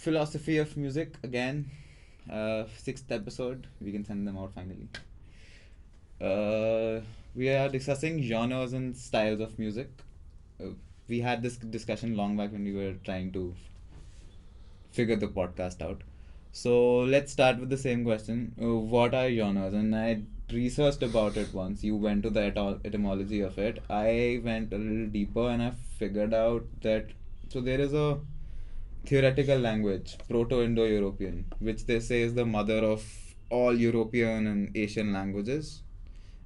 philosophy of music again. Sixth episode. We can send them out finally. We are discussing genres and styles of music. Uh, we had this discussion long back when we were trying to figure the podcast out. So let's start with the same question. What are genres? And I researched about it once. You went to the etymology of it. I went a little deeper and I figured out that so there is a theoretical language, Proto-Indo-European, which they say is the mother of all European and Asian languages,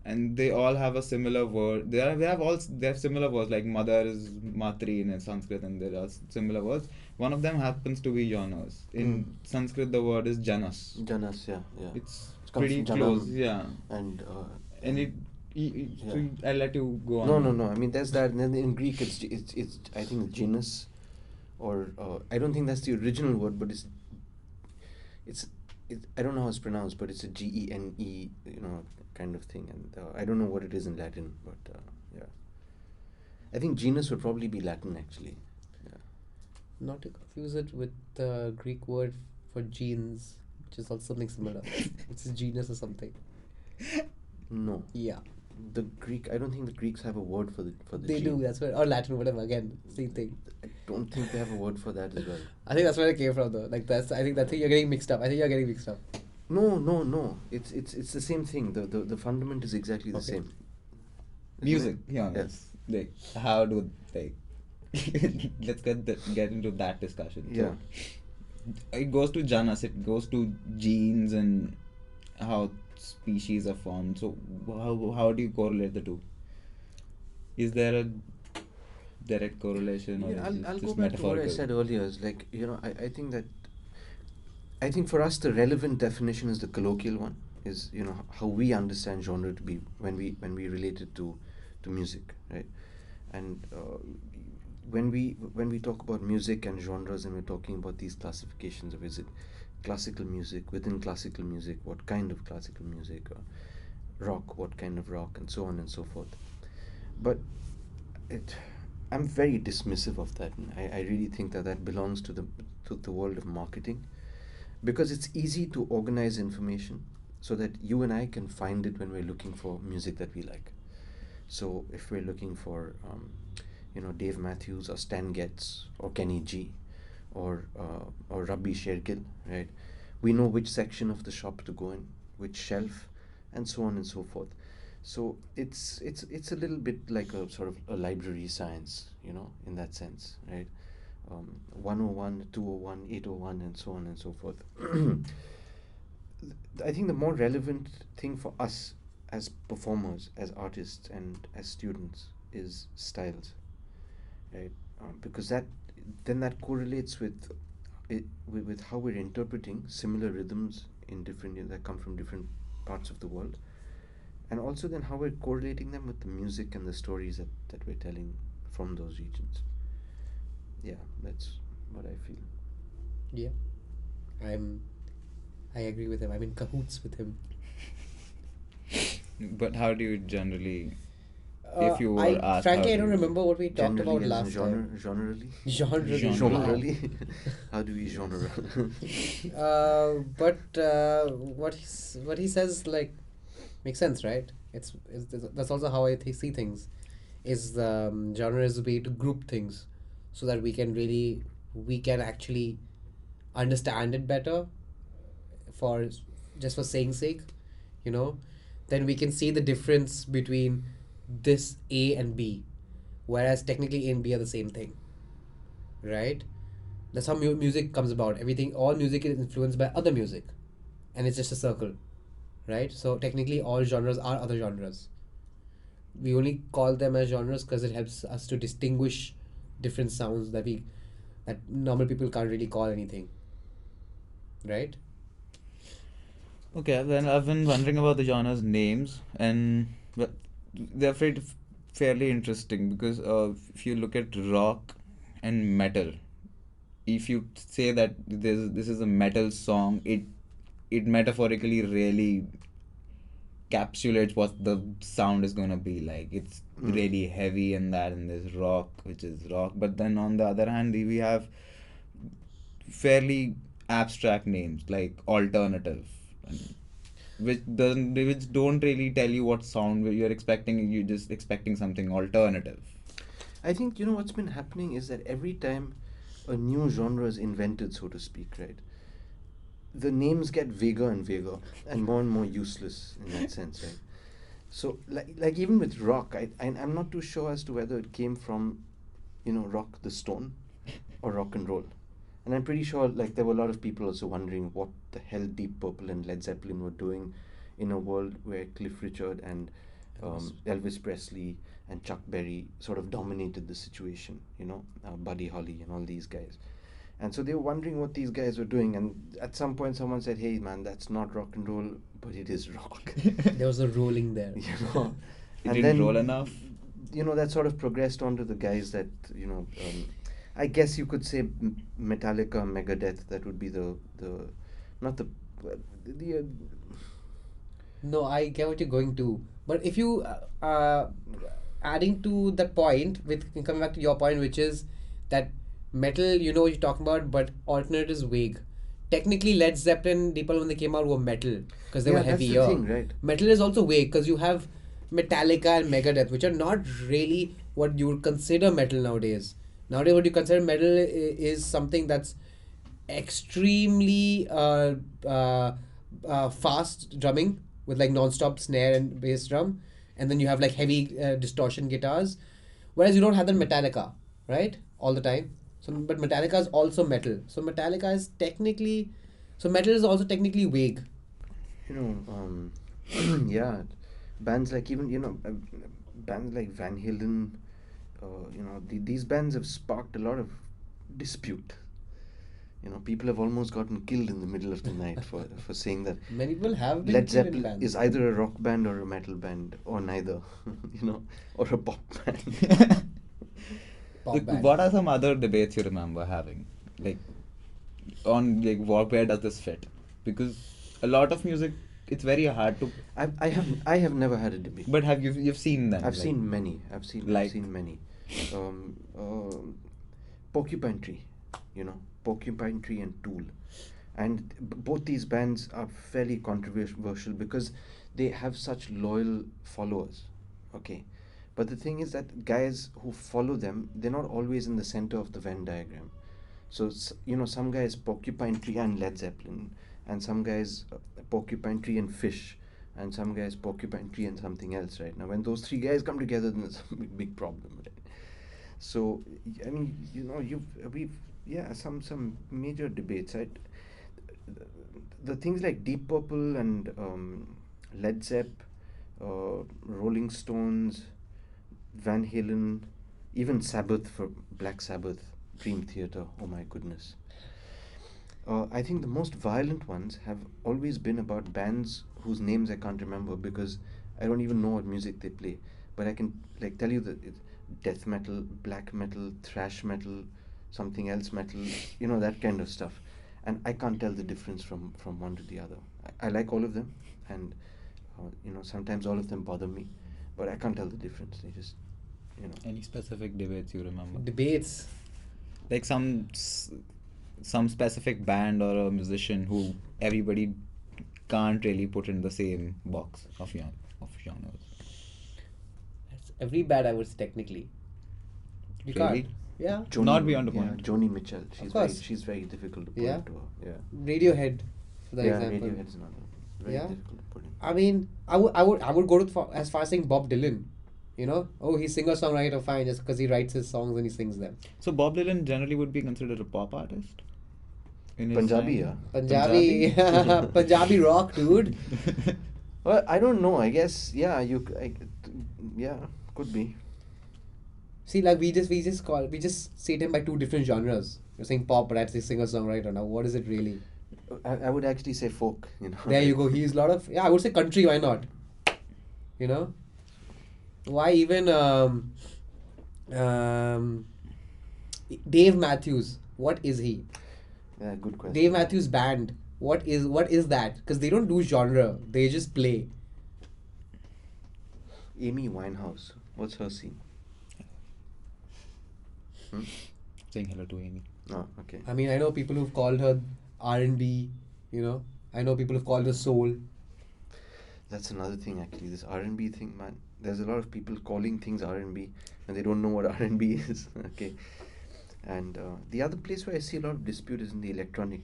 and they all have a similar word. They have similar words, like mother is matri in Sanskrit, and there are similar words. One of them happens to be genres. In Sanskrit, the word is janas. Janas, yeah. It's It comes pretty from close, Janam yeah. and So yeah. I'll let you go on. No. I mean, there's that. And then in Greek, it's I think genus, or I don't think that's the original word, but it's I don't know how it's pronounced, but it's a Gene, kind of thing, and I don't know what it is in Latin, but yeah, I think genus would probably be Latin actually. Yeah. Not to confuse it with the Greek word for genes, which is also something similar. It's a genus or something. No. Yeah. The Greek. I don't think the Greeks have a word for the They gene. do, that's where, or Latin, whatever, again, same thing. I don't think they have a word for that as well. I think that's where it came from though. I think you're getting mixed up. No. It's the same thing. The fundament is exactly the Okay. same. Music, Isn't it? yes. Like, how do they? Let's get into that discussion. Yeah. So, it goes to janas. It goes to genes and how species are formed. So how do you correlate the two? Is there a direct correlation, or Yeah, is it I'll just go back to what I metaphorical? said earlier. Is like I think for us the relevant definition is the colloquial one. Is how we understand genre to be when we relate it to music, right? And when we talk about music and genres, and we're talking about these classifications of, is it classical music, within classical music, what kind of classical music, rock, what kind of rock, and so on and so forth. But I'm very dismissive of that, and I really think that belongs to the world of marketing, because it's easy to organize information so that you and I can find it when we're looking for music that we like. So if we're looking for Dave Matthews or Stan Getz or Kenny G or Rabbi Shergill, right? We know which section of the shop to go in, which shelf, and so on and so forth. So it's a little bit like a sort of a library science, in that sense, right? 101, 201, 801, and so on and so forth. I think the more relevant thing for us as performers, as artists, and as students is styles, right? Because that correlates with how we're interpreting similar rhythms that come from different parts of the world, and also then how we're correlating them with the music and the stories that we're telling from those regions. Yeah, that's what I feel. Yeah. I agree with him. I'm in cahoots with him. But how do you generally, if you were asked, frankly, how I do don't you- remember what we talked Generally, about as in last time. generally? Generally. How do we genre? But what he says makes sense, right? It's that's also how I see things. Is genre is a way to group things, so that we can actually understand it better, for just for saying sake, then we can see the difference between this A and B, whereas technically A and B are the same thing, right? That's how music comes about. All music is influenced by other music, and it's just a circle, right? So technically, all genres are other genres. We only call them as genres because it helps us to distinguish different sounds that normal people can't really call anything, right? Okay, then I've been wondering about the genres names, and they're fairly interesting because if you look at rock and metal, if you say that this is a metal song, it metaphorically really encapsulates what the sound is gonna be like. It's really heavy and there's rock, which is rock. But then on the other hand, we have fairly abstract names like alternative, and which don't really tell you what sound you're expecting. You're just expecting something alternative. I think you know what's been happening is that every time a new genre is invented, so to speak, right, the names get vaguer and more useless in that sense, right? So like even with rock, I'm not too sure as to whether it came from, you know, rock the stone or rock and roll. And I'm pretty sure like there were a lot of people also wondering what the hell Deep Purple and Led Zeppelin were doing in a world where Cliff Richard and Elvis Presley and Chuck Berry sort of dominated the situation, you know, Buddy Holly and all these guys. And so they were wondering what these guys were doing. And at some point, someone said, "Hey, man, that's not rock and roll, but it is rock." There was a rolling there. You know, It and didn't then roll enough. you know that sort of progressed on to the guys that you know. I guess you could say Metallica, Megadeth. That would be the not the the. No, I get what you're going to. But if you adding to that point, with coming back to your point, which is that metal, you know what you're talking about, but alternate is vague. Technically, Led Zeppelin, people when they came out were metal because they Yeah, were that's the heavier. thing, right? Metal is also vague because you have Metallica and Megadeth, which are not really what you would consider metal nowadays. Nowadays, what you consider metal is something that's extremely fast drumming with like non-stop snare and bass drum, and then you have like heavy distortion guitars, whereas you don't have the Metallica, right, all the time. So but Metallica is also metal, so Metallica is technically, so metal is also technically vague. You know, yeah, bands like even you know bands like Van Halen, you know these bands have sparked a lot of dispute. You know, people have almost gotten killed in the middle of the night for saying that Many people have been Led killed in Zeppelin bands. is either a rock band or a metal band or neither, you know, or a pop band. Pop Like, band. what are some other debates you remember having, like on like where does this fit? Because a lot of music, it's very hard to. I have never had a debate. But have you've seen them? I've like, seen many. I've like seen many. Um, Porcupine Tree, you know, Porcupine Tree and Tool, and both these bands are fairly controversial because they have such loyal followers. Okay, but the thing is that guys who follow them, they're not always in the center of the Venn diagram. So you know, some guys Porcupine Tree and Led Zeppelin, and some guys Porcupine Tree and Fish, and some guys Porcupine Tree and something else. Right now, when those three guys come together, then it's a big problem. Right? So I mean, you know, we've yeah some major debates. Right? The things like Deep Purple and Led Zepp, Rolling Stones, Van Halen, even Sabbath for Black Sabbath, Dream Theater. Oh my goodness. I think the most violent ones have always been about bands whose names I can't remember because I don't even know what music they play. But I can like tell you that it's death metal, black metal, thrash metal, something else metal, you know, that kind of stuff. And I can't tell the difference from one to the other. I like all of them, and you know sometimes all of them bother me, but I can't tell the difference. They just, you know. any specific debates you remember? Debates. Like some specific band or a musician who everybody can't really put in the same box of genres. That's every band I would say technically. You Really? can't. Yeah. Not beyond a Yeah, point. Joni Mitchell. course. She's very difficult to put Yeah. into her. Yeah. Radiohead, for that Yeah, example. Radiohead is another. Very Yeah. difficult to put in. I mean, I would go as far as saying Bob Dylan. You know, oh, he's singer songwriter, fine, just because he writes his songs and he sings them. So Bob Dylan generally would be considered a pop artist. In his Punjabi, time? Punjabi, Punjabi rock, dude. Well, I don't know. I guess yeah. Yeah, could be. See, like we just see him by two different genres. You're saying pop, but I'd say singer songwriter. Now, what is it really? I would actually say folk. You know. There you go. He's a lot of, yeah. I would say country. Why not? You know, why even Dave Matthews? What is he? Yeah, good question. Dave Matthews Band. What is that? Because they don't do genre. They just play. Amy Winehouse. What's her scene? Hmm? Saying hello to Amy. Oh, okay. I mean, I know people who've called her R&B. You know, I know people who've called her soul. That's another thing actually. This R&B thing, man. There's a lot of people calling things R&B, and they don't know what R&B is. Okay. And the other place where I see a lot of dispute is in the electronic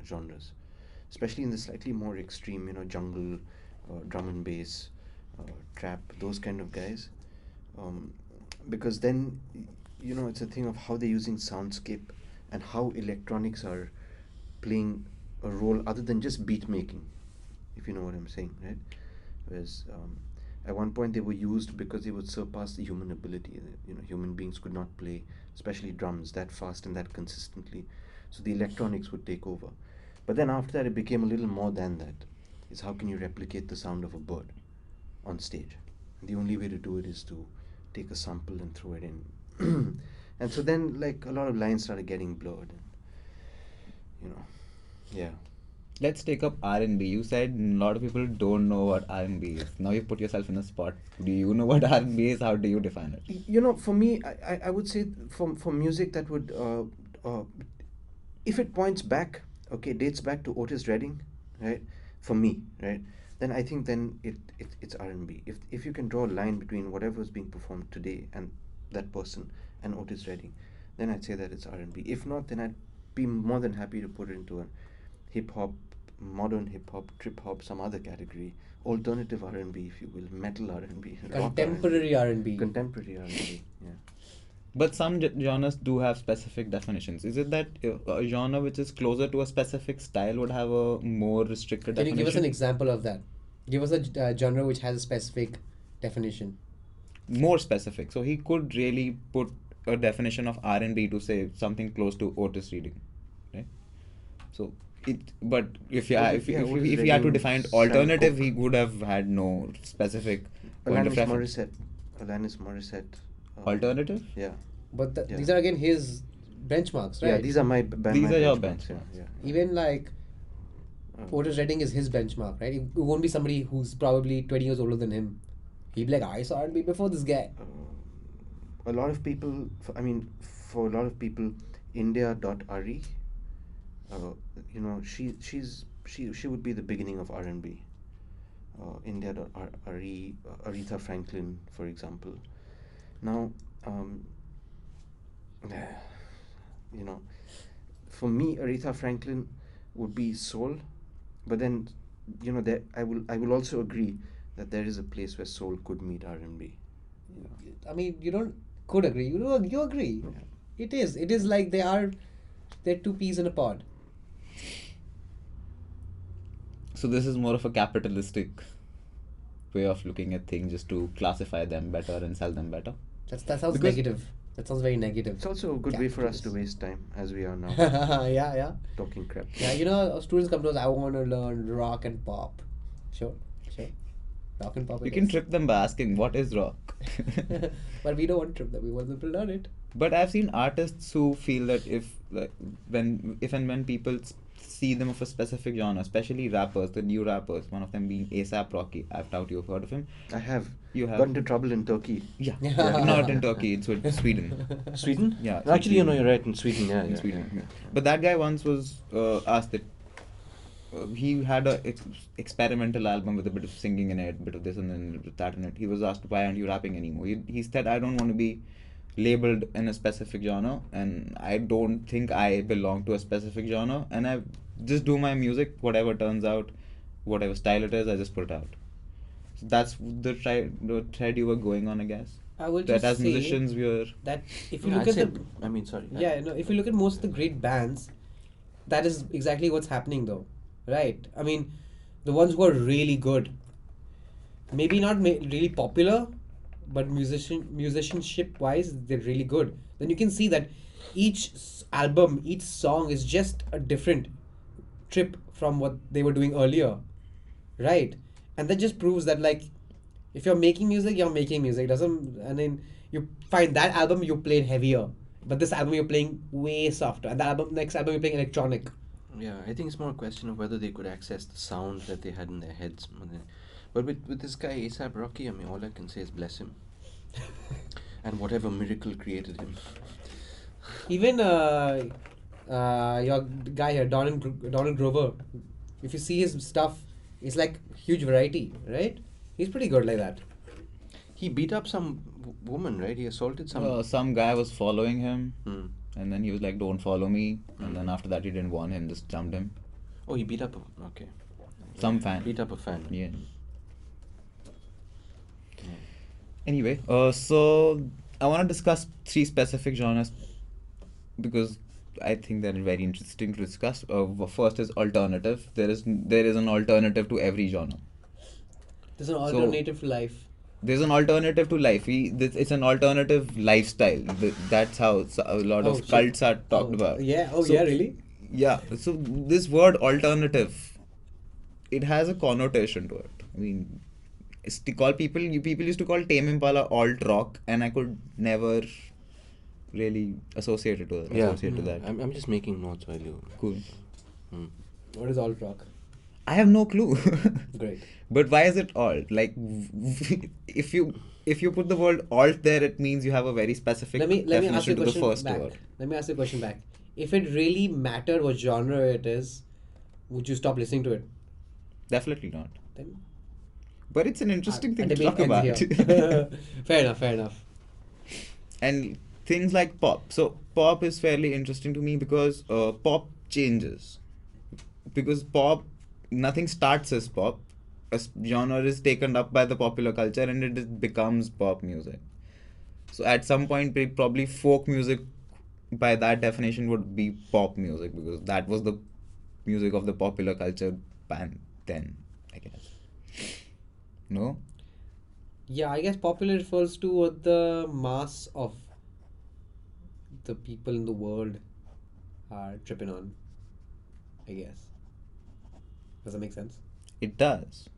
genres, especially in the slightly more extreme, jungle, drum and bass, trap, those kind of guys. Um, because then, it's a thing of how they're using soundscape and how electronics are playing a role other than just beat making, if you know what I'm saying, right? Whereas at one point they were used because they would surpass the human ability. Human beings could not play, especially drums, that fast and that consistently. So the electronics would take over. But then after that, it became a little more than that. It's how can you replicate the sound of a bird on stage? And the only way to do it is to take a sample and throw it in. And so then, like, a lot of lines started getting blurred. And, yeah. Let's take up R&B. You said a lot of people don't know what R&B is. Now you put yourself in a spot. Do you know what R&B is? How do you define it? For me, I would say for music that would, if it points back, okay, dates back to Otis Redding, right? For me, right? Then I think then it's R&B. If you can draw a line between whatever is being performed today and that person and Otis Redding, then I'd say that it's R&B. If not, then I'd be more than happy to put it into a hip hop, modern hip hop, trip hop, some other category, alternative R&B, if you will, metal R&B, rock Contemporary R&B. contemporary R&B. Yeah. But some genres do have specific definitions. Is it that a genre which is closer to a specific style would have a more restricted Can you definition? give us an example of that? Give us a genre which has a specific definition. More specific. So he could really put a definition of R&B to say something close to Otis Reading, right? So but if you Otis- if you, yeah, if, you, Otis if you had to Redding, define Sam alternative, Cooke. he would have had no specific point of Alanis reference. Morissette. Alanis Morissette. Alternative? Yeah. But Yeah. these are again his benchmarks, right? Yeah, these are my These my are your benchmarks. benchmarks. Yeah. Even like Otis Redding is his benchmark, right? It won't be somebody who's probably 20 years older than him. He'd be like, I saw R&B before this guy. A lot of people, for a lot of people, India.Ari, she would be the beginning of R&B. India.Ari, Aretha Franklin, for example. Now, for me, Aretha Franklin would be soul, but then, that I will also agree that there is a place where soul could meet R&B. I mean, you don't could agree. You agree. It is. It is like they're two peas in a pod. So this is more of a capitalistic way of looking at things, just to classify them better and sell them better. That sounds Because- negative. That sounds very negative. It's also a good way for us to Capitalist. waste time, as we are now, Yeah. talking crap. Yeah, students come to us, I want to learn rock and pop. Sure. Rock and pop You it can is. trip them by asking what is rock. But we don't want to trip them. We want them to learn it. But I've seen artists who feel that if and when people see them of a specific genre, especially rappers, the new rappers, one of them being ASAP Rocky. I doubt you've heard of him. I have. You have. Got into trouble in Turkey. Yeah. Yeah. Not in Turkey, it's with Sweden. Sweden? Yeah, Actually, Sweden. you're right, in Sweden, yeah. In Sweden. But that guy once was asked that he had a experimental album with a bit of singing in it, bit of this and then with that in it. He was asked, why aren't you rapping anymore? He said, I don't want to be labeled in a specific genre, and I don't think I belong to a specific genre, and I just do my music, whatever turns out, whatever style it is, I just put it out. So that's the thread you were going on, I guess. I will That just as say musicians we are. that if you Yeah, look I'd at say- the sorry. yeah, no, if you look at most of the great bands, that is exactly what's happening though, right? I mean, the ones who are really good, maybe not really popular, but musicianship wise, they're really good. Then you can see that each album, each song is just a different trip from what they were doing earlier, right? And that just proves that, like, if you're making music, you're making music. Doesn't and then you find that album you played heavier, but this album you're playing way softer, and the next album you're playing electronic. Yeah, I think it's more a question of whether they could access the sound that they had in their heads. But with this guy, ASAP Rocky, I mean, all I can say is bless him. And whatever miracle created him. Even your guy here, Donald Grover. If you see his stuff, it's like huge variety, right? He's pretty good like that. He beat up some woman, right? He assaulted Some guy was following him, Hmm. and then he was like, "Don't follow me." And then after that, he didn't want him, just jumped him. Oh, he beat up. Okay. Some fan. Beat up a fan. Yeah. Anyway, so I want to discuss three specific genres because I think they're very interesting to discuss. First is alternative. There is an alternative to every genre. There's an alternative to life. There's an alternative to life. It's an alternative lifestyle. That's how a lot of shit. cults are talked about. Yeah. Oh, So- yeah, really? Yeah. So this word alternative, it has a connotation to it. I mean, it's to call people used to call Tame Impala alt rock, and I could never really associate it to that. I'm just making notes while you. Cool. Hmm. What is alt rock? I have no clue. Great. But why is it alt? Like, if you put the word alt there, it means you have a very specific Let me ask you definition a to the question first back. word. Let me ask you a question back. If it really mattered what genre it is, would you stop listening to it? Definitely not. Then But it's an interesting a thing to debate talk about. ends here. Fair enough. And things like pop. So pop is fairly interesting to me because pop changes. Because pop, nothing starts as pop. Genre is taken up by the popular culture and it becomes pop music. So at some point, probably folk music, by that definition, would be pop music because that was the music of the popular culture band then, I guess. No? Yeah, I guess popular refers to what the mass of the people in the world are tripping on. I guess. Does that make sense? It does.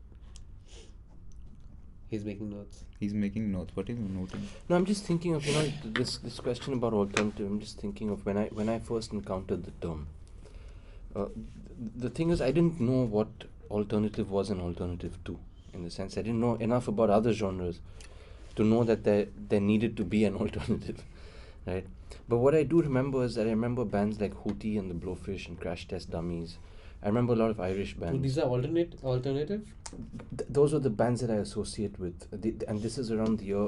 He's making notes. He's making notes. What are you noting? No, I'm just thinking of this question about alternative. I'm just thinking of when I first encountered the term. The thing is, I didn't know what alternative was an alternative to. In the sense, I didn't know enough about other genres to know that there needed to be an alternative, right? But what I do remember is that I remember bands like Hootie and the Blowfish and Crash Test Dummies. I remember a lot of Irish bands. So these are alternative? Those are the bands that I associate with, and this is around the year,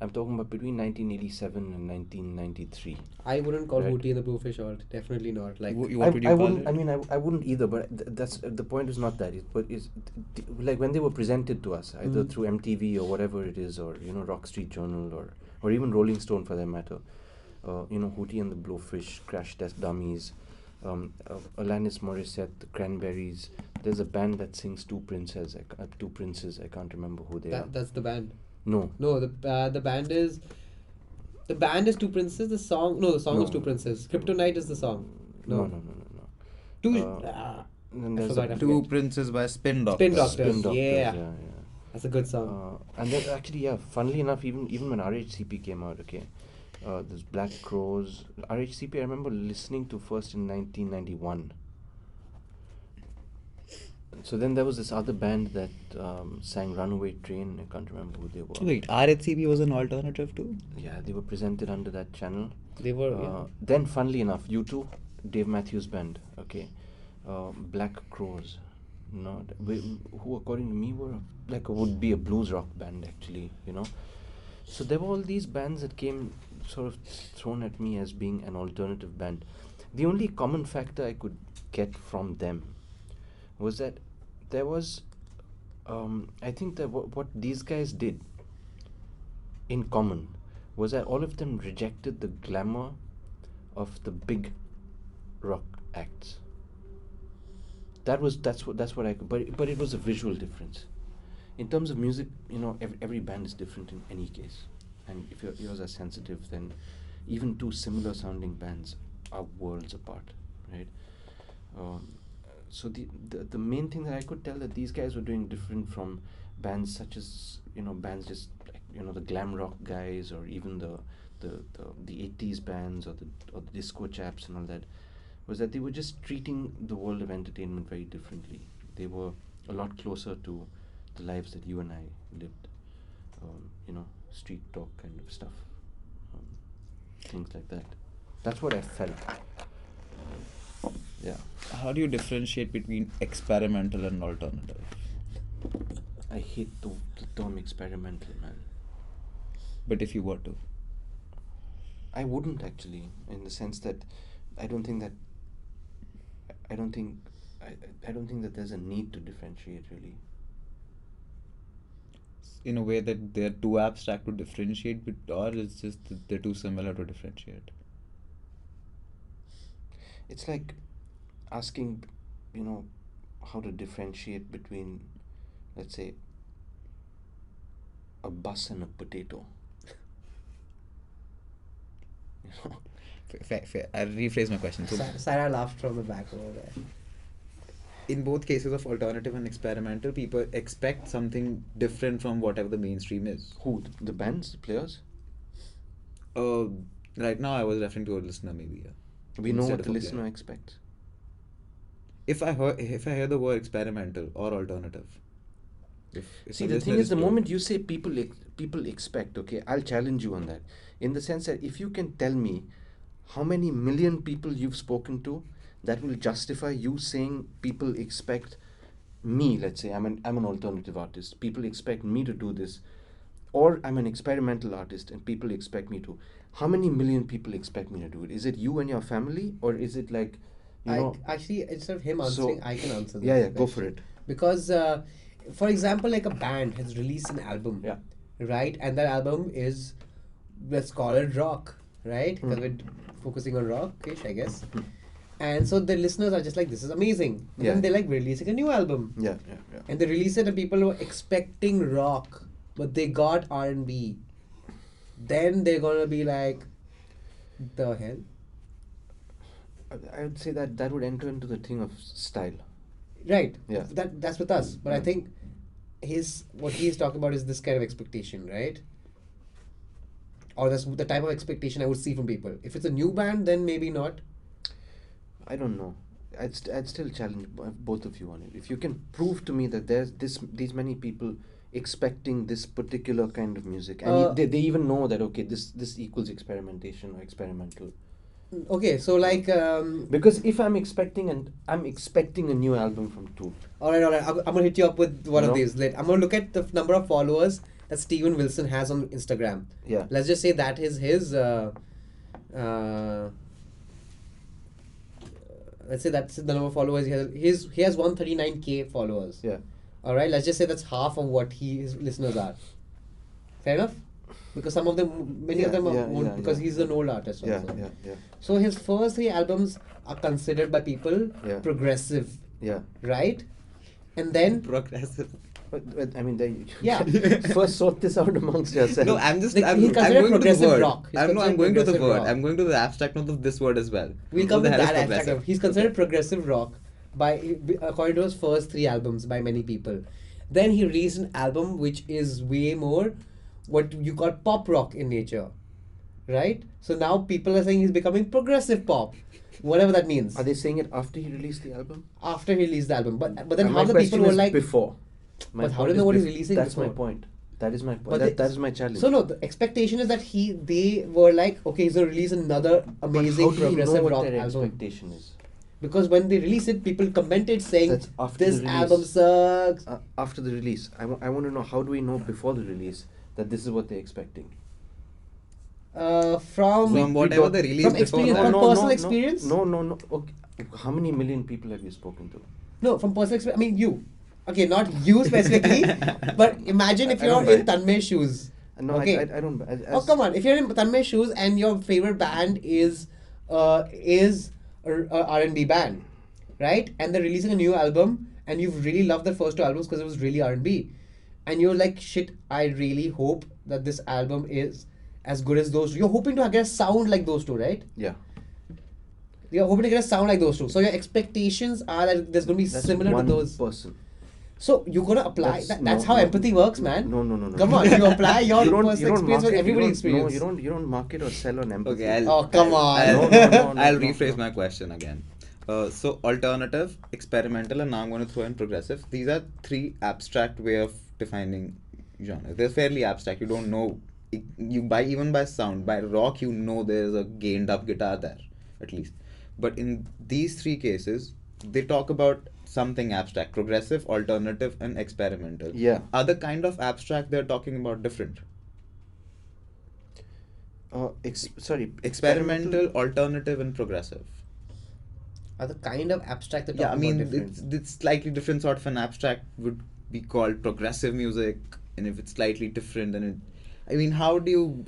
I'm talking about between 1987 and 1993. I wouldn't call Right. Hootie and the Blowfish alt. Definitely not. Like What would you call wouldn't. it? I mean, I wouldn't either. But that's the point. Is not that. But is like when they were presented to us, either through MTV or whatever it is, or Rock Street Journal or even Rolling Stone for that matter. Hootie and the Blowfish, Crash Test Dummies, Alanis Morissette, the Cranberries. There's a band that sings Two Princes. I can't remember who they are. that's the band. No. No, the band is Two Princes. The song is No. Two Princes. Kryptonite is the song. No. Two. Then I there's forgot, I Two forget. Princes by Spin Doctors. Spin Doctors. Spin Doctors. Yeah. Yeah. That's a good song. And then actually, yeah, funnily enough, even when RHCP came out, okay, there's Black Crows. RHCP I remember listening to first in 1991. So then there was this other band that sang Runaway Train. I can't remember who they were. Wait, RHCP was an alternative too? Yeah, they were presented under that channel. They were. Then, funnily enough, U2, Dave Matthews Band, okay, Black Crows, who according to me would be a blues rock band actually, So there were all these bands that came sort of thrown at me as being an alternative band. The only common factor I could get from them was that there was, I think that what these guys did in common was that all of them rejected the glamour of the big rock acts. That's what I could, but it was a visual difference. In terms of music, every band is different in any case, and if your ears are sensitive, then even two similar sounding bands are worlds apart, right? So the main thing that I could tell that these guys were doing different from bands such as bands just like the glam rock guys, or even the 80s bands or the disco chaps and all that, was that they were just treating the world of entertainment very differently. They were a lot closer to the lives that you and I lived, street talk kind of stuff, things like that. That's what I felt. Yeah. How do you differentiate between experimental and alternative? I hate the term experimental, man. But if you were to, I wouldn't actually, in the sense that I don't think that I don't think I don't think that there's a need to differentiate really. in a way that they're too abstract to differentiate, or it's just that they're too similar to differentiate. It's like asking, how to differentiate between, let's say, a bus and a potato. Fair. I'll rephrase my question. So, Saira laughed from the back over there. in both cases of alternative and experimental, people expect something different from whatever the mainstream is. Who? The bands, the players? Right now, I was referring to a listener, maybe. Yeah. We know Instead what of the a listener player. expects. If I hear the word experimental or alternative, if See, a the listener thing is, the told- moment you say people expect, okay, I'll challenge you on that. In the sense that if you can tell me how many million people you've spoken to, that will justify you saying people expect me. Let's say I'm an alternative artist. People expect me to do this, or I'm an experimental artist and people expect me to. How many million people expect me to do it? Is it you and your family, or is it like, Actually, instead of him So- answering, I can answer this. Yeah, go for question. it. Because, for example, like a band has released an album, Yeah. right? And that album is, let's call it rock, right? Because Hmm. we're focusing on rock-ish, I guess. And so the listeners are just like, this is amazing. And Yeah. then they're like releasing a new album. Yeah. And they release it and people were expecting rock, but they got R&B. Then they're gonna be like, the hell? I would say that would enter into the thing of style. Right. Yeah. That's with us. But I Yeah. think what he's talking about is this kind of expectation, right? Or that's the type of expectation I would see from people. If it's a new band, then maybe not. I don't know. I'd still challenge both of you on it. If you can prove to me that there's these many people expecting this particular kind of music, and they even know that, okay, this equals experimentation or experimental. Okay, so like, Because if I'm expecting a new album from Tool. all right. I'm gonna hit you up with one of No. these. I'm gonna look at the number of followers that Steven Wilson has on Instagram. Yeah. Let's just say that is his. Let's say that's the number of followers he has. He has 139K followers. Yeah. All right. Let's just say that's half of what his listeners are. Fair enough. Because some of them, many of them won't, because he's an old artist also. Yeah. So his first 3 albums are considered by people Yeah. progressive, Yeah. right? And then progressive. But I mean, Yeah. first sort this out amongst yourselves. No, I'm just. Like, I'm, he's I'm considered going to the progressive word. rock. He's I'm considered going to the progressive word. rock. I'm going to the abstract of this word as well. we'll What come the with hell is that progressive? aspect of. He's considered progressive rock according to his first 3 albums by many people. Then he released an album which is way more what you call pop rock in nature, right? So now people are saying he's becoming progressive pop, whatever that means. Are they saying it after he released the album? After he released the album, but then And how my the people question were is like, before. My But how point do they know is what he's bef- releasing That's my before? point. That is my point. But That is my challenge. So no, the expectation is that they were like, okay, he's gonna release another amazing but how do we know progressive what rock their album. expectation is? Because when they release it, people commented saying That's after this the release. album sucks. After the release, I want to know, how do we know before the release that this is what they're expecting? From From whatever the release from before experience, that. from personal experience. No. Okay. How many million people have you spoken to? No, from personal experience. I mean, you. Okay, not you specifically, but imagine if I you're don't in buy it. Tanmay's shoes. No, Okay. I don't. Oh come on! If you're in Tanmay's shoes and your favorite band is a R&B band, right? And they're releasing a new album, and you've really loved the first 2 albums because it was really R&B, and you're like, shit! I really hope that this album is as good as those 2. You're hoping to get a sound like those 2, right? Yeah. You're hoping to get a sound like those 2. So your expectations are that there's going to be That's similar one to those. person. So you're gonna apply. That's how no, empathy works, man. No. Come on, you apply your You don't personal experience with market- everybody's you don't- experience. No, you don't market or sell on empathy. Okay, Oh, come on. I'll, No, I'll no, rephrase no. my question again. So alternative, experimental, and now I'm going to throw in progressive. These are 3 abstract way of defining genre. They're fairly abstract. You don't know even by sound, by rock, you know there's a gained up guitar there, at least. But in these three cases, they talk about something abstract: progressive, alternative, and experimental. Yeah. Are the kind of abstract they're talking about different? Sorry, Experimental, alternative, and progressive. Are the kind of abstract they're Yeah, I talking about mean, different? it's slightly different sort of an abstract would be called progressive music, and if it's slightly different, then it. I mean, how do you?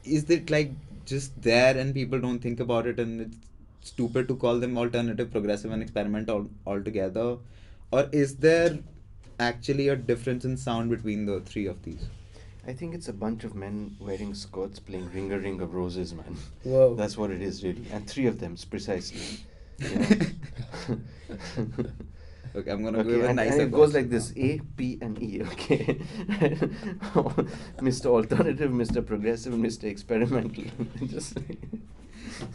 Is it like just there and people don't think about it, and it's stupid to call them alternative, progressive, and experimental altogether, or is there actually a difference in sound between the three of these? I think it's a bunch of men wearing skirts playing Ring a Ring of Roses, man. Whoa. That's what it is, really. And three of them, precisely. You know? Okay, I'm gonna Okay, give a and nicer it goes question like this: now. A, P, and E. Okay, Mr. Alternative, Mr. Progressive, Mr. Experimental. Just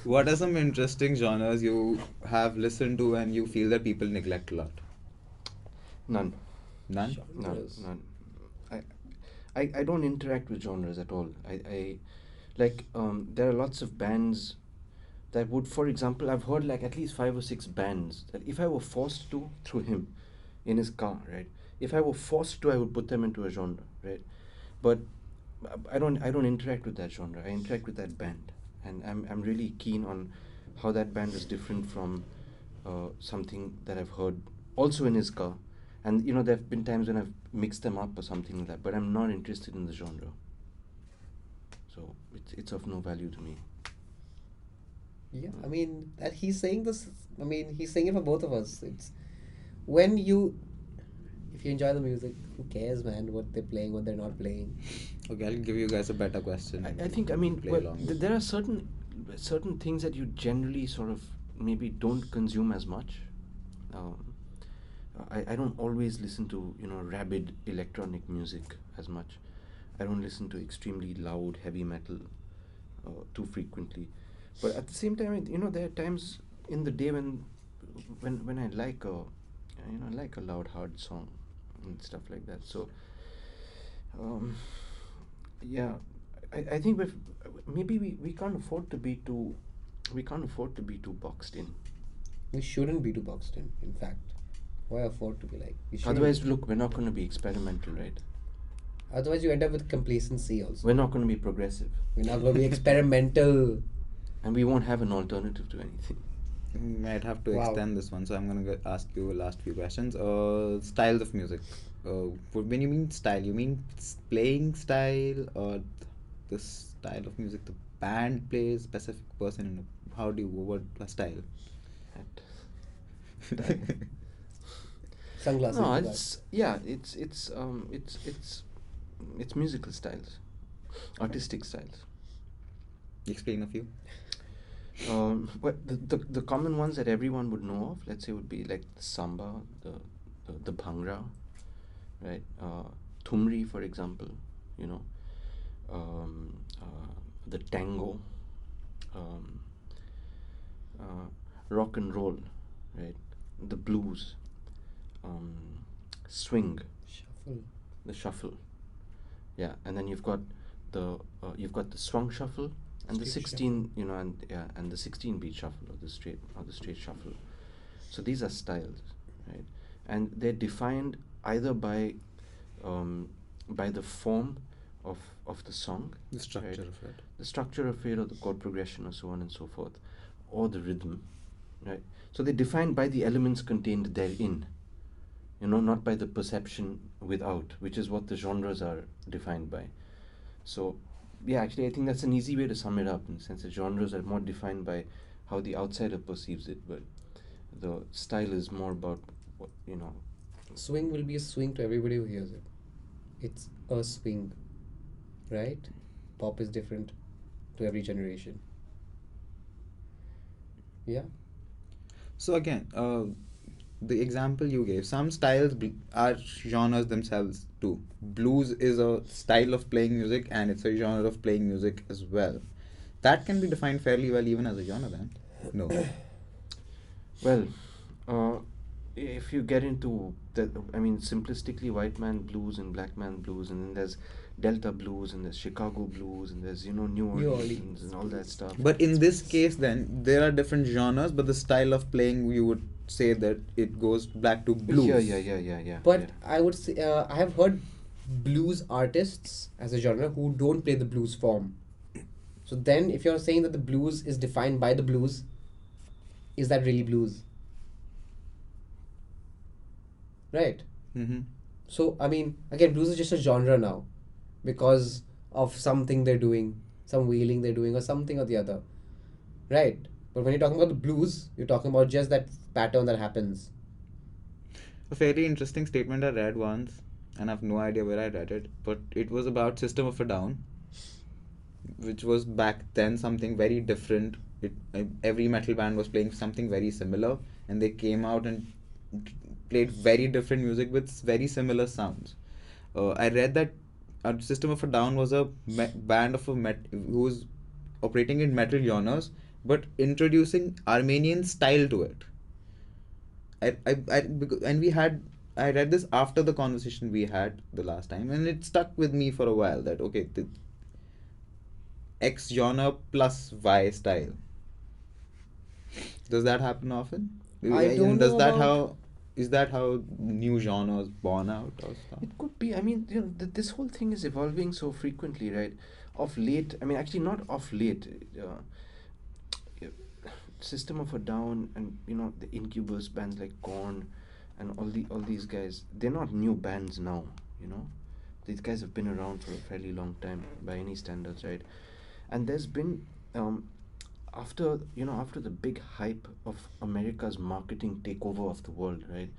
What are some interesting genres you have listened to and you feel that people neglect a lot? none, None? none, Genres. none. I don't interact with genres at all. I like there are lots of bands that would, for example, I've heard like at least 5 or 6 bands that if I were forced to, through him, in his car, right? If I were forced to, I would put them into a genre, right? But I don't interact with that genre. I interact with that band, and I'm really keen on how that band is different from something that I've heard also in his car. And you know, there have been times when I've mixed them up or something like that, but I'm not interested in the genre. So it's of no value to me. Yeah, I mean that he's saying this. I mean he's saying it for both of us. It's when you, if you enjoy the music, who cares, man? What they're playing, what they're not playing. Okay, I'll give you guys a better question. I think, I mean, play well, along. there are certain things that you generally sort of maybe don't consume as much. Um, I don't always listen to, you know, rabid electronic music as much. I don't listen to extremely loud heavy metal too frequently. But at the same time, you know, there are times in the day when I like a, you know, like a loud hard song and stuff like that. So um, yeah, I think maybe we can't afford to be too, we can't afford to be too boxed in. We shouldn't be too boxed in fact. Why afford to be like? We shouldn't. Otherwise, look, we're not going to be experimental, right? Otherwise, you end up with complacency also. We're not going to be progressive, We're not going to be experimental. and we won't have an alternative to anything. Might have to Wow. extend this one, so I'm gonna ask you a last few questions. Styles of music. When you mean style, you mean playing style or the style of music the band plays, specific person in a, how do you what style? Sunglasses. No, to it's yeah, it's musical styles, artistic styles. Explain a few. Well, the common ones that everyone would know of, let's say, would be like the samba, the bhangra, right? Thumri, for example, you know, the tango, um, rock and roll, right? The blues, um, swing, Shuffle. the shuffle, yeah, and then you've got the swung shuffle and the Straight 16, you know, and yeah, and the 16 beat shuffle or the straight shuffle. So these are styles, right? And they're defined either by the form of the song, The structure right? of it. The structure of it, or the chord progression, or so on and so forth, or the rhythm, right? So they're defined by the elements contained therein, you know, not by the perception without, which is what the genres are defined by. So yeah, actually, I think that's an easy way to sum it up, in the sense that genres are more defined by how the outsider perceives it, but the style is more about what, you know. Swing will be a swing to everybody who hears it. It's a swing, right? Pop is different to every generation. Yeah. So again, the example you gave, some styles are genres themselves too. Blues is a style of playing music and it's a genre of playing music as well. That can be defined fairly well even as a genre then. No. Well, uh, if you get into the, I mean, simplistically, white man blues and black man blues, and then there's Delta blues, and there's Chicago blues, and there's, New New Orleans and Orleans all that blues. stuff. But in this case, then there are different genres, but the style of playing, you would say that it goes back to Yeah, blues. yeah, yeah, yeah, yeah, yeah. But I would say I have heard blues artists as a genre who don't play the blues form. So then, if you're saying that the blues is defined by the blues, is that really blues? Right. Mm-hmm. So I mean, again, blues is just a genre now, because of something they're doing, some wheeling they're doing, or something or the other. Right. But when you're talking about the blues, you're talking about just that pattern that happens. A very interesting statement I read once, and I have no idea where I read it, but it was about System of a Down, which was back then something very different. Every metal band was playing something very similar, and they came out and played very different music with very similar sounds. I read that System of a Down was a band of who was operating in metal genres, but introducing Armenian style to it. And I read this after the conversation we had the last time, and it stuck with me for a while that okay, the X genre plus Y style. Does that happen often? I don't And does know that about. how is that how new genres born out or stuff? It could be. I mean, this whole thing is evolving so frequently, right? Of late, I mean, actually, not of late. Uh, System of a Down, and the Incubus bands like Korn, and all these guys. They're not new bands now. You know, these guys have been around for a fairly long time by any standards, right? And there's been, after the big hype of America's marketing takeover of the world, right?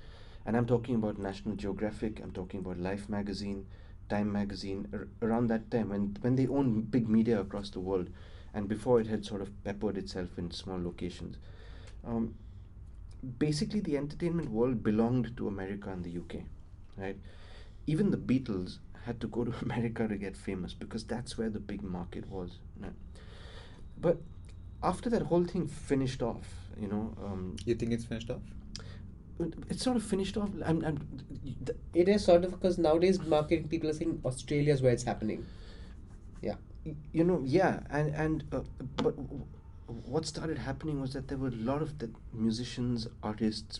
And I'm talking about National Geographic, I'm talking about Life magazine, Time magazine, around that time when they owned big media across the world, and before it had sort of peppered itself in small locations. Um, Basically, the entertainment world belonged to America and the UK, right? Even the Beatles had to go to America to get famous because that's where the big market was. Right? But after that whole thing finished off, You think it's finished off? it sort of finished off. It is sort of because nowadays marketing people are saying Australia is where it's happening. Yeah. Yeah, and but what started happening was that there were a lot of the musicians, artists,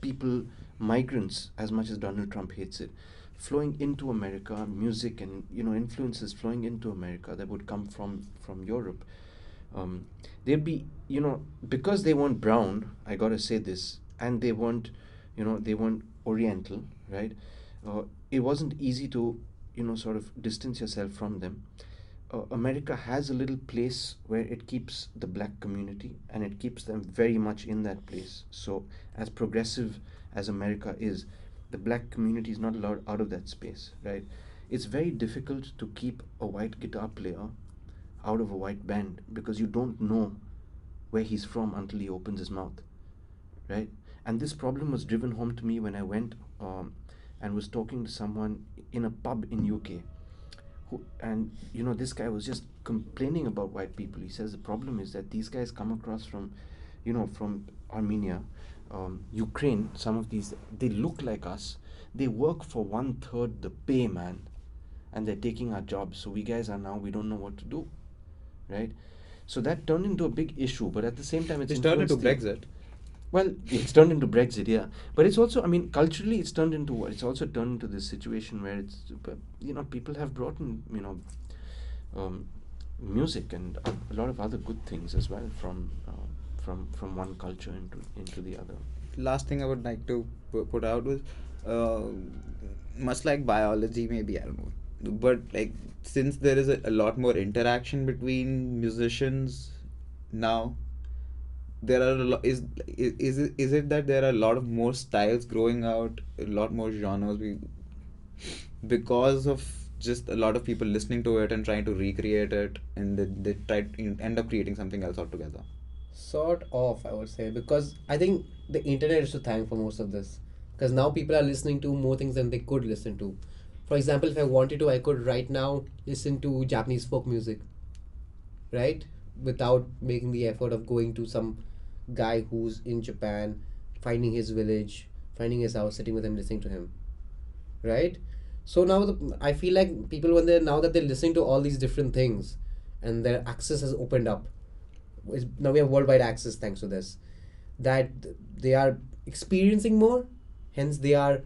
people, migrants, as much as Donald Trump hates it, flowing into America, music and influences flowing into America that would come from Europe. Um, they'd be because they weren't brown. I gotta say this, and they weren't Oriental, right? It wasn't easy to sort of distance yourself from them. America has a little place where it keeps the black community, and it keeps them very much in that place. So, as progressive as America is, the black community is not allowed out of that space, right? It's very difficult to keep a white guitar player out of a white band because you don't know where he's from until he opens his mouth, right? And this problem was driven home to me when I went and was talking to someone in a pub in UK and this guy was just complaining about white people. He says the problem is that these guys come across from Armenia, Ukraine. Some of these, they look like us. They work for 1/3 the pay, man, and they're taking our jobs. So we don't know what to do, right? So that turned into a big issue, but at the same time, it's It's turned into influenced Brexit. well, it's turned into Brexit, yeah. But it's also, I mean, culturally, it's turned into what? It's also turned into this situation where people have brought in, um, music and a lot of other good things as well from one culture into the other. Last thing I would like to put out was, uh, much like biology, maybe I don't know, but like since there is a lot more interaction between musicians now, there are a lot is it that there are a lot of more styles growing out, a lot more genres because of just a lot of people listening to it and trying to recreate it, and they try to end up creating something else altogether. Sort of, I would say, because I think the internet is to thank for most of this. Because now people are listening to more things than they could listen to. For example, if I wanted to, I could right now listen to Japanese folk music, right? Without making the effort of going to some guy who's in Japan, finding his village, finding his house, sitting with him, listening to him, right? So now I feel like people, when they're now that they're listening to all these different things, and their access has opened up. Now we have worldwide access thanks to this. That they are experiencing more, hence they are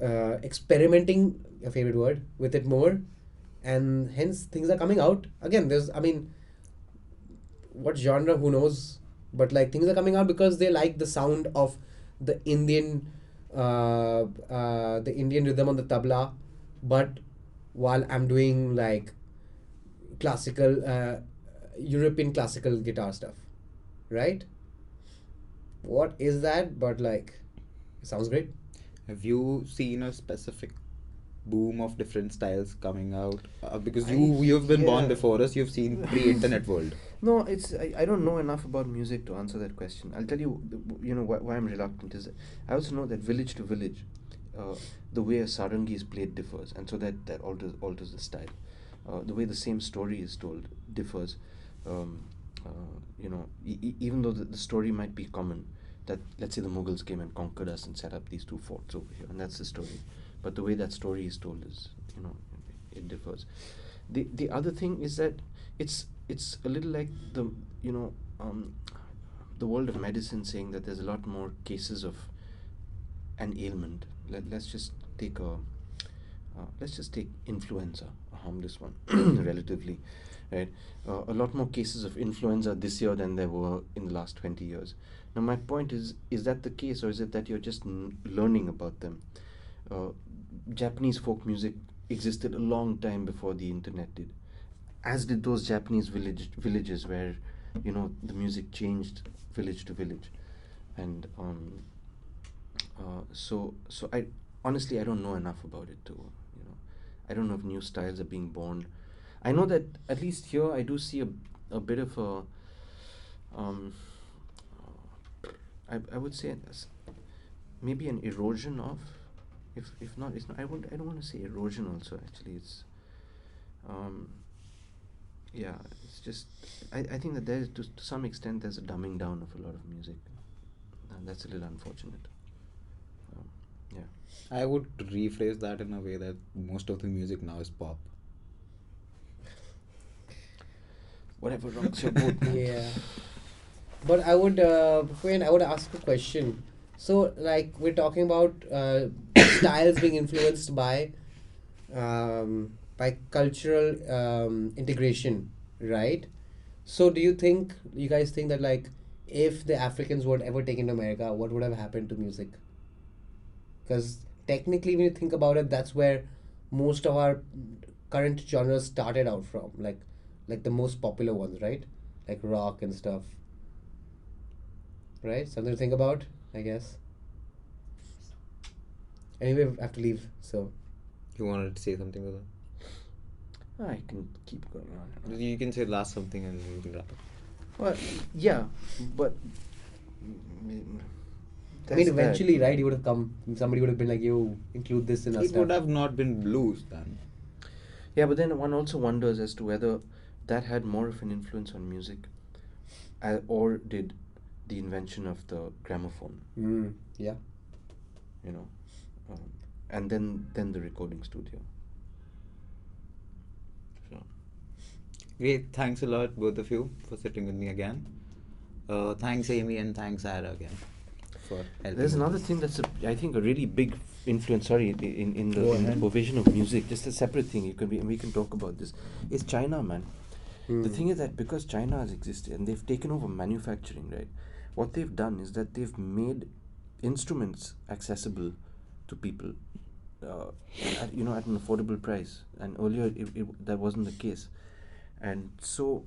experimenting, a favorite word, with it more, and hence things are coming out again. What genre, who knows, but like things are coming out because they like the sound of the Indian rhythm on the tabla, but while I'm doing like classical European classical guitar stuff, right? What is that? But like, it sounds great. Have you seen a specific boom of different styles coming out? Because I- you've been born yeah. before us. You've seen pre-internet world. No, I don't know enough about music to answer that question. I'll tell you, why I'm reluctant is that I also know that village to village, the way a sarangi is played differs, and so that alters the style. The way the same story is told differs. Even though the story might be common, that let's say the Mughals came and conquered us and set up these two forts over here, and that's the story. But the way that story is told is, it differs. The other thing is that it's a little like the world of medicine saying that there's a lot more cases of an ailment. Let's just take influenza, a harmless one, relatively, right? A lot more cases of influenza this year than there were in the last 20 years. Now, my point is that the case, or is it that you're just learning about them? Japanese folk music existed a long time before the internet did, as did those Japanese villages where the music changed village to village, and so I honestly I don't know enough about it to I don't know if new styles are being born. I know that at least here I do see a bit of a I would say maybe an erosion of, if not, it's not, I don't want to say erosion also, actually. It's yeah, it's just I think that there is, to some extent, there's a dumbing down of a lot of music, and that's a little unfortunate. Yeah. I would rephrase that in a way that most of the music now is pop. Whatever rocks your boat, man. Yeah. But I would, Quinn, I would ask a question. So, like, we're talking about styles being influenced by cultural integration, right? So, do you guys think that, like, if the Africans were ever taken to America, what would have happened to music? Because technically, when you think about it, that's where most of our current genres started out from, like the most popular ones, right? Like rock and stuff, right? Something to think about, I guess. Anyway, I have to leave, so. You wanted to say something with that? I can keep going on. You can say last something and we can wrap up. Well, yeah, but I mean, eventually, right? You would have come. Somebody would have been like, "You include this in our It stuff." would have not been blues then. Yeah, but then one also wonders as to whether that had more of an influence on music, or did the invention of the gramophone, Yeah. And then the recording studio. So Great. Thanks a lot, both of you, for sitting with me again. Thanks, Amy, and thanks, Saira, again, for helping. there's with another this. thing that's I think a really big influence. Sorry, in Go the ahead. provision of music, just a separate thing. We can talk about this. Is China, man. The thing is that because China has existed and they've taken over manufacturing, right? What they've done is that they've made instruments accessible to people, at an affordable price. And earlier, that wasn't the case. And so,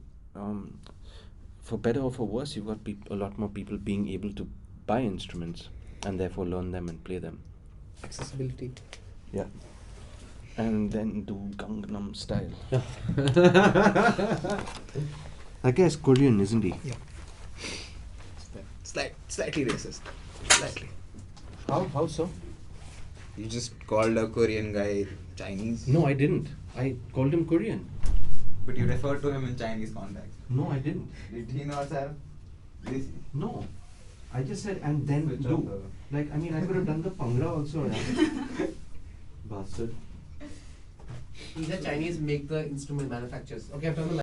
for better or for worse, you've got a lot more people being able to buy instruments and therefore learn them and play them. Accessibility. Yeah. And then do Gangnam Style. That guy's Korean, isn't he? Yeah. Slightly racist. Slightly. How so? You just called a Korean guy Chinese. No, I didn't. I called him Korean. But you referred to him in Chinese context. No, I didn't. Did he not have this? No. I just said and then Switch do. off the- Like, I mean, I could have done the Pangra also. Yeah. Bastard. Either Chinese make the instrument manufacturers. Okay, I've done the